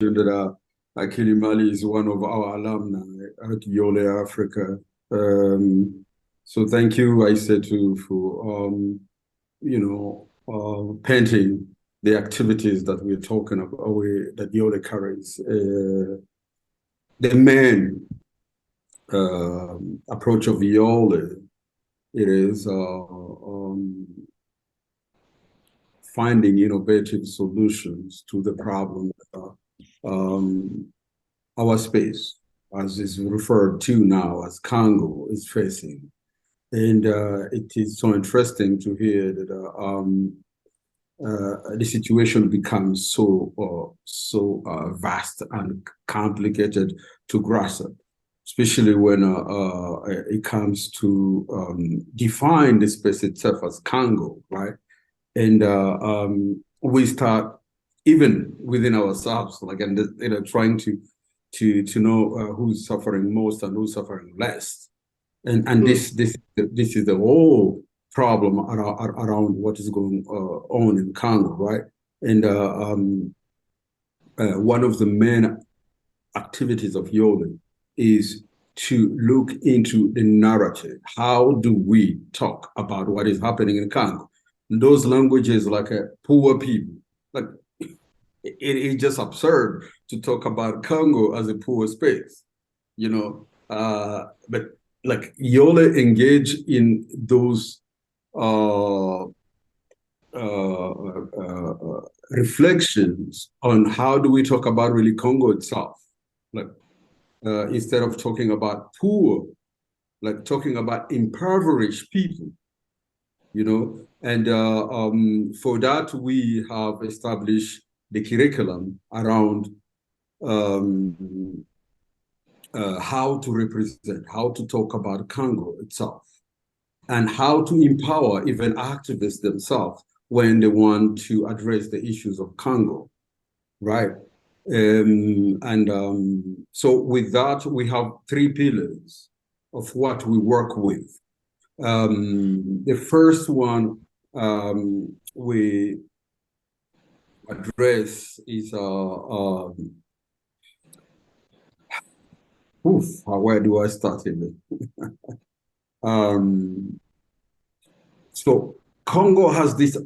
that Kilimali is one of our alumni at Yole Africa. So thank you, I said, for painting the activities that we're talking about, that Yole carries. The main approach of Yole, it is finding innovative solutions to the problem our space, as is referred to now as Congo, is facing. And it is so interesting to hear that the situation becomes so vast and complicated to grasp, especially when it comes to define the space itself as Congo, right? And we start even within ourselves, like, and trying to know who's suffering most and who's suffering less, and this is the whole problem around what is going on in Congo, right? And one of the main activities of Yole is to look into the narrative. How do we talk about what is happening in Congo? Those languages, like poor people, like it is just absurd to talk about Congo as a poor space, but like Yole engage in those reflections on how do we talk about really Congo itself, like instead of talking about poor, like talking about impoverished people, and for that we have established the curriculum around how to represent, how to talk about Congo itself, and how to empower even activists themselves when they want to address the issues of Congo, right? So with that, we have three pillars of what we work with. The first one we address is where do I start in it? So Congo has this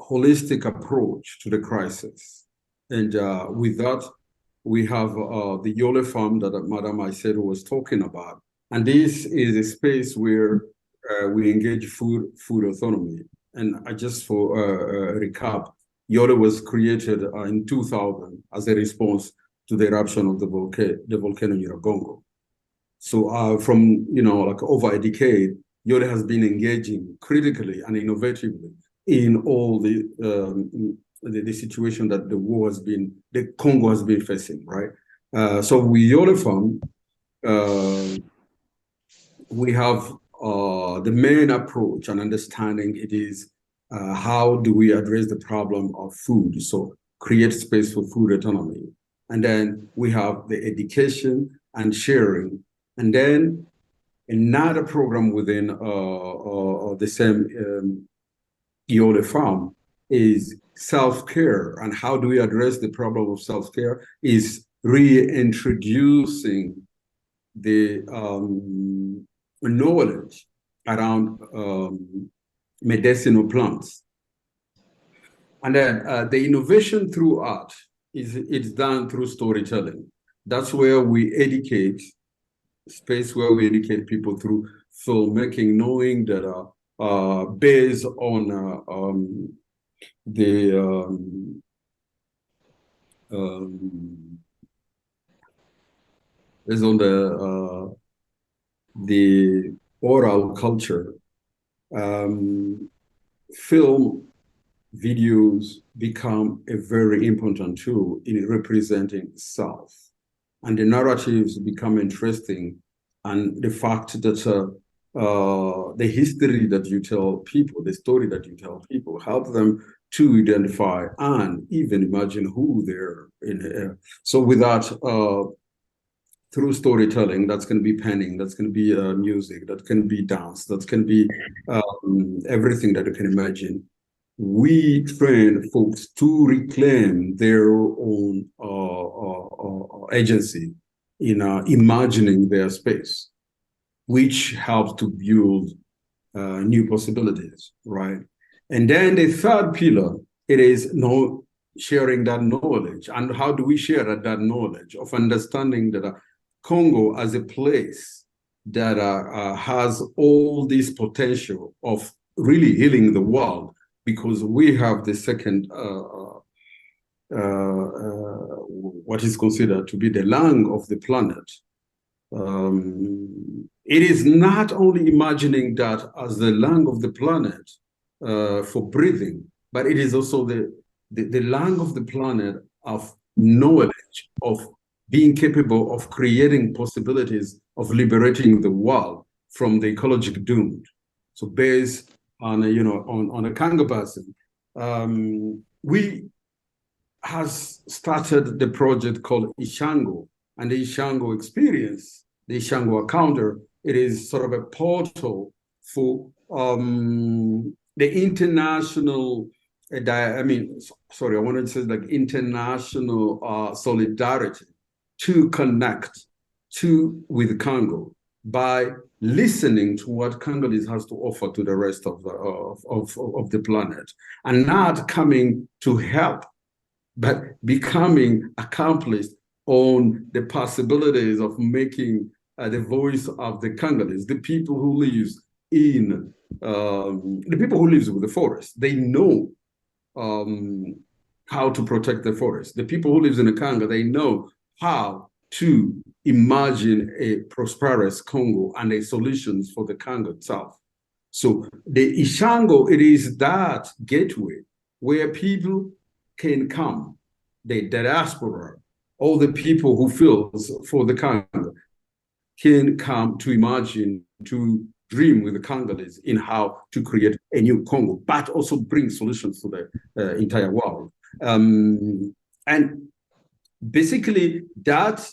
holistic approach to the crisis, and with that, we have the Yole Farm that Madam I said was talking about, and this is a space where we engage food autonomy. And just for recap, Yole was created in 2000 as a response to the eruption of the volcano Nyiragongo. So from like over a decade, Yole has been engaging critically and innovatively in all the situation that the Congo has been facing, right? So with Yole Farm, we have the main approach and understanding. It is how do we address the problem of food? So create space for food autonomy. And then we have the education and sharing. And then another program within the same Yole Farm is self-care. And how do we address the problem of self-care is reintroducing the knowledge around medicinal plants. And then the innovation through art it's done through storytelling. That's where we educate, space where we educate people through filmmaking, knowing that based on based on the oral culture, film videos become a very important tool in representing self, and the narratives become interesting, and the fact that the history that you tell people, the story that you tell people, help them to identify and even imagine who they're in. So with that, through storytelling, that's going to be painting, that's going to be music, that can be dance, that can be everything that you can imagine. we train folks to reclaim their own agency in imagining their space, which helps to build new possibilities, right? And then the third pillar, it is sharing that knowledge. And how do we share that knowledge of understanding that Congo as a place that has all this potential of really healing the world, because we have the second what is considered to be the lung of the planet. It is not only imagining that as the lung of the planet for breathing, but it is also the lung of the planet of knowledge, of being capable of creating possibilities of liberating the world from the ecological doom. So based on on a Congo person, we has started the project called Ishango, and the Ishango experience, the Ishango encounter. It is sort of a portal for the international. I wanted to say like international solidarity to connect with Congo by listening to what Congolese has to offer to the rest of the planet, and not coming to help, but becoming accomplished on the possibilities of making the voice of the Congolese, the people who lives in the people who lives with the forest. They know how to protect the forest. The people who lives in the Congo, they know how to imagine a prosperous Congo and the solutions for the Congo itself. So the Ishango, it is that gateway where people can come, the diaspora, all the people who feels for the Congo can come to imagine, to dream with the Congolese in how to create a new Congo, but also bring solutions to the entire world. And basically that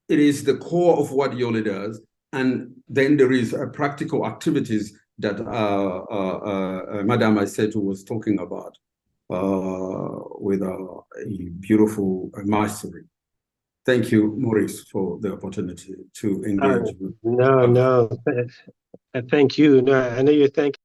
it is the core of what Yole does. And then there is practical activities that Madame Aisetu was talking about with a beautiful mastery. Thank you, Maurice, for the opportunity to engage. No, thank you. No, I know you're thanking